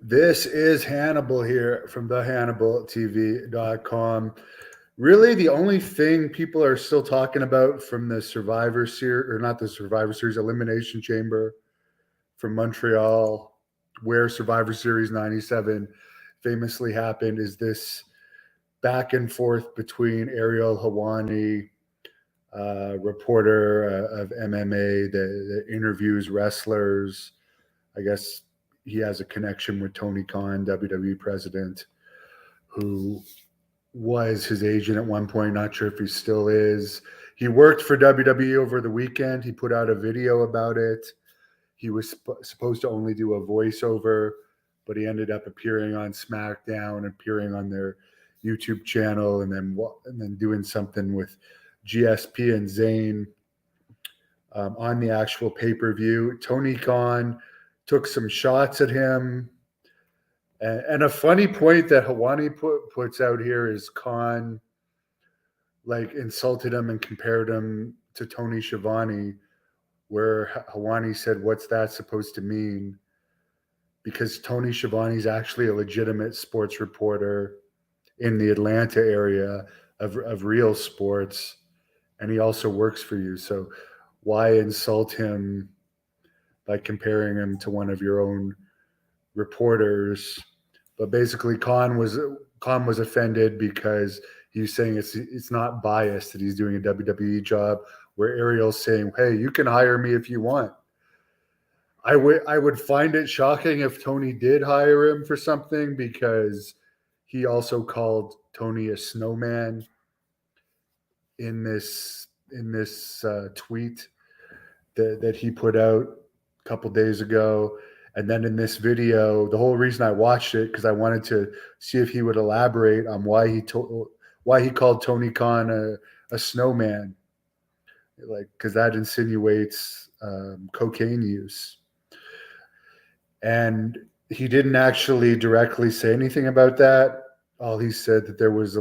This is Hannibal here from thehannibaltv.com. Really, the only thing people are still talking about from the Survivor Series, or not the Survivor Series, Elimination Chamber from Montreal, where Survivor Series 97 famously happened, is this back and forth between Ariel Helwani, reporter of MMA that interviews wrestlers. I guess he has a connection with Tony Khan, WWE president, who was his agent at one point. Not sure if he still is. He worked for WWE over the weekend. He put out a video about it. He was supposed to only do a voiceover, but he ended up appearing on SmackDown, appearing on their YouTube channel, and then doing something with GSP and Zayn on the actual pay-per-view. Tony Khan took some shots at him. And a funny point that Helwani puts out here is Khan insulted him and compared him to Tony Schiavone, where Helwani said, "What's that supposed to mean?" Because Tony Schiavone is actually a legitimate sports reporter in the Atlanta area of real sports, and he also works for you. So why insult him by comparing him to one of your own reporters? But basically, Khan was offended because he's saying it's not biased that he's doing a WWE job, where Ariel's saying, "Hey, you can hire me if you want." I would find it shocking if Tony did hire him for something, because he also called Tony a snowman in this tweet that he put out a couple days ago. And then in this video, the whole reason I watched it, because I wanted to see if he would elaborate on why he called Tony Khan a snowman, because that insinuates cocaine use. And he didn't actually directly say anything about that. All he said that there was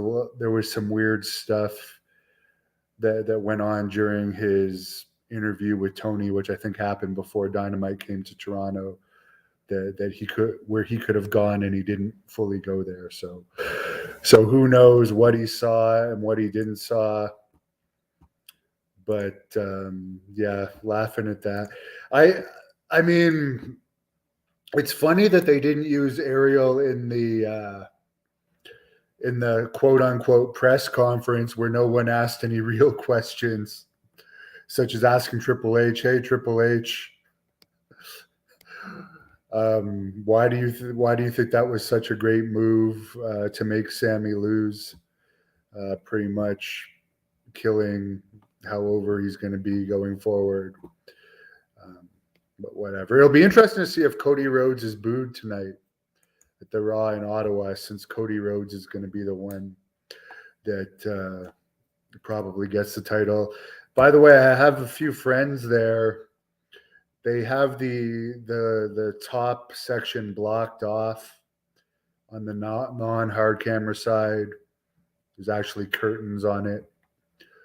some weird stuff that went on during his interview with Tony, which I think happened before Dynamite came to Toronto, that he could have gone, and he didn't fully go there. So who knows what he saw and what he didn't saw. But yeah, laughing at that. I mean, it's funny that they didn't use Ariel in the quote unquote press conference, where no one asked any real questions, such as asking Triple H, "Hey, Triple H, why do you think that was such a great move to make Sammy lose, pretty much killing how over he's going to be going forward?" But whatever. It'll be interesting to see if Cody Rhodes is booed tonight at the Raw in Ottawa, since Cody Rhodes is going to be the one that probably gets the title. By the way, I have a few friends there. They have the top section blocked off on the non-hard camera side. There's actually curtains on it.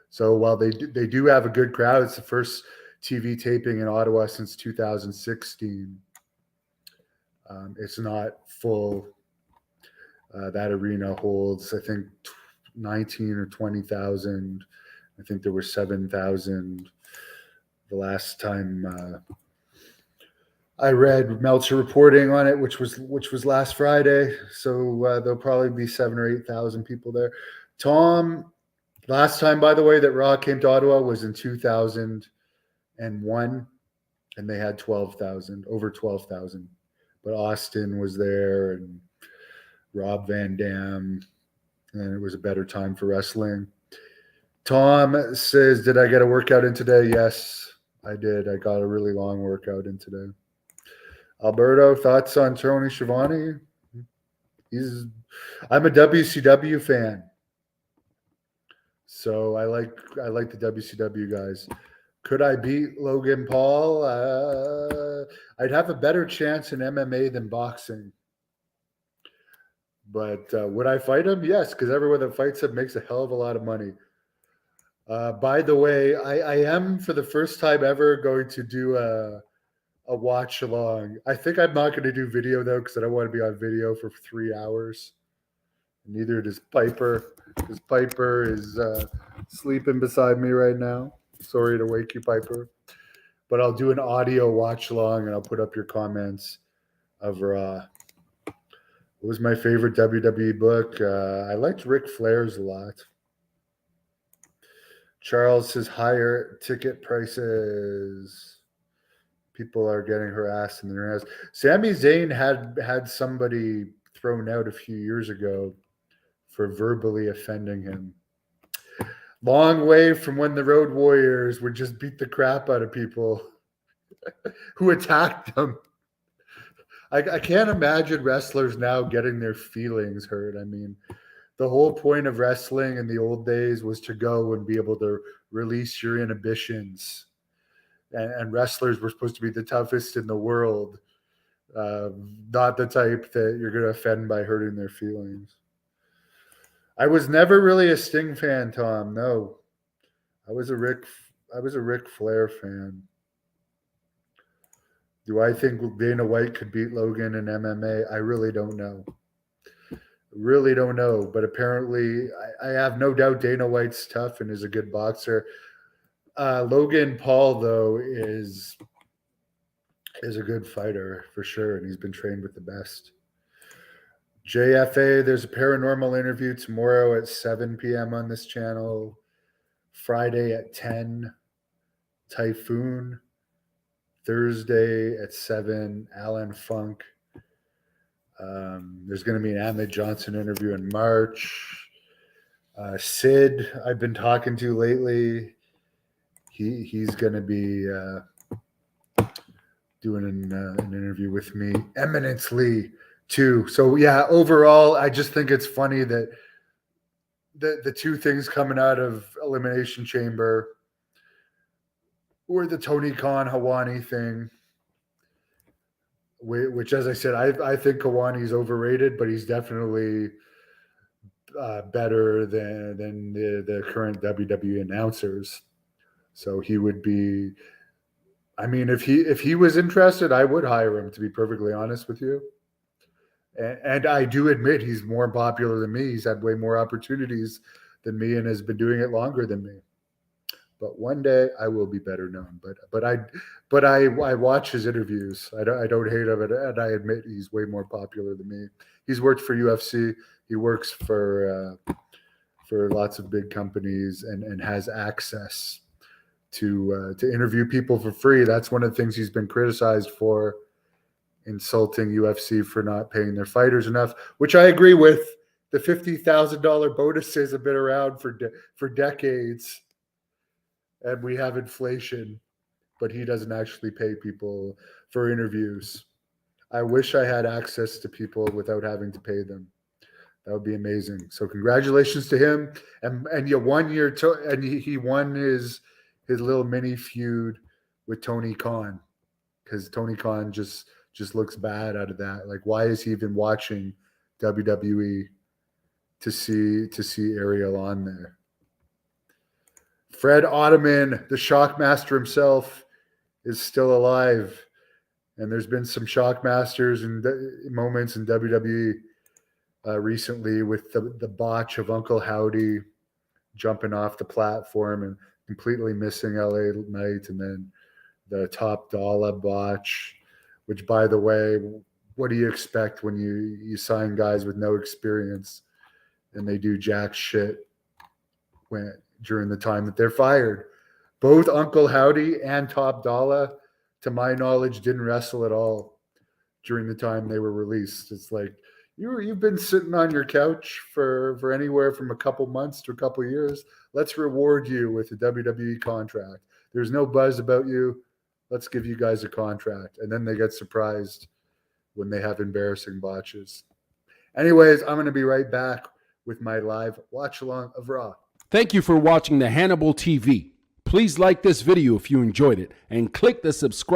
So while they do have a good crowd, it's the first TV taping in Ottawa since 2016. It's not full. That arena holds, I think, 19 or 20,000. I think there were 7,000 the last time I read Meltzer reporting on it, which was last Friday. So there'll probably be 7,000 or 8,000 people there. Tom, last time, by the way, that Raw came to Ottawa was in 2001, and they had over 12,000. But Austin was there, and Rob Van Dam, and it was a better time for wrestling. Tom says, "Did I get a workout in today?" Yes, I did. I got a really long workout in today. Alberto, thoughts on Tony Schiavone? I'm a WCW fan, so I like the WCW guys. Could I beat Logan Paul? I'd have a better chance in MMA than boxing. But would I fight him? Yes, because everyone that fights him makes a hell of a lot of money. By the way, I am, for the first time ever, going to do a a watch along. I think I'm not going to do video though because I don't want to be on video for 3 hours. Neither does Piper, because Piper is sleeping beside me right now. Sorry to wake you, Piper. But I'll do an audio watch along and I'll put up your comments of Raw. What was my favorite WWE book? I liked Ric Flair's a lot. Charles says higher ticket prices. People are getting harassed in their house. Sami Zayn had somebody thrown out a few years ago for verbally offending him. Long way from when the Road Warriors would just beat the crap out of people who attacked them. I can't imagine wrestlers now getting their feelings hurt. I mean, the whole point of wrestling in the old days was to go and be able to release your inhibitions. And wrestlers were supposed to be the toughest in the world, not the type that you're going to offend by hurting their feelings. I was never really a Sting fan, Tom. No, I was a Ric Flair fan. Do I think Dana White could beat Logan in MMA? I really don't know. Really don't know. But apparently, I have no doubt Dana White's tough and is a good boxer. Logan Paul, though, is a good fighter for sure, and he's been trained with the best. JFA, there's a paranormal interview tomorrow at 7 p.m. on this channel. Friday at 10, Typhoon. Thursday at 7, Alan Funk. There's going to be an Ahmed Johnson interview in March. Sid, I've been talking to lately. He's going to be doing an interview with me. Eminence Lee, too. So, yeah, overall, I just think it's funny that the two things coming out of Elimination Chamber were the Tony Khan Helwani thing, which, as I said, I think Helwani's overrated, but he's definitely better than the current WWE announcers. So he would be. I mean, if he was interested, I would hire him. To be perfectly honest with you, and I do admit he's more popular than me. He's had way more opportunities than me, and has been doing it longer than me. But one day I will be better known. But I watch his interviews. I don't hate him, and I admit he's way more popular than me. He's worked for UFC. He works for lots of big companies and has access to interview people for free. That's one of the things he's been criticized for, insulting UFC for not paying their fighters enough, which I agree with. The $50,000 bonuses have been around for decades. And we have inflation, but he doesn't actually pay people for interviews. I wish I had access to people without having to pay them. That would be amazing. So congratulations to him. And you won and he won his little mini feud with Tony Khan, because Tony Khan just looks bad out of that. Like, why is he even watching WWE to see Ariel on there? Fred Ottoman, the Shockmaster himself, is still alive. And there's been some Shockmasters and moments in WWE recently with the botch of Uncle Howdy jumping off the platform and completely missing LA Knight, and then the Top Dollar botch, which, by the way, what do you expect when you sign guys with no experience and they do jack shit during the time that they're fired? Both Uncle Howdy and Top Dollar, to my knowledge, didn't wrestle at all during the time they were released. It's like, you've been sitting on your couch for anywhere from a couple months to a couple years. Let's reward you with a WWE contract. There's no buzz about you. Let's give you guys a contract. And then they get surprised when they have embarrassing botches. Anyways, I'm going to be right back with my live watch along of Raw. Thank you for watching the Hannibal TV. Please like this video if you enjoyed it and click the subscribe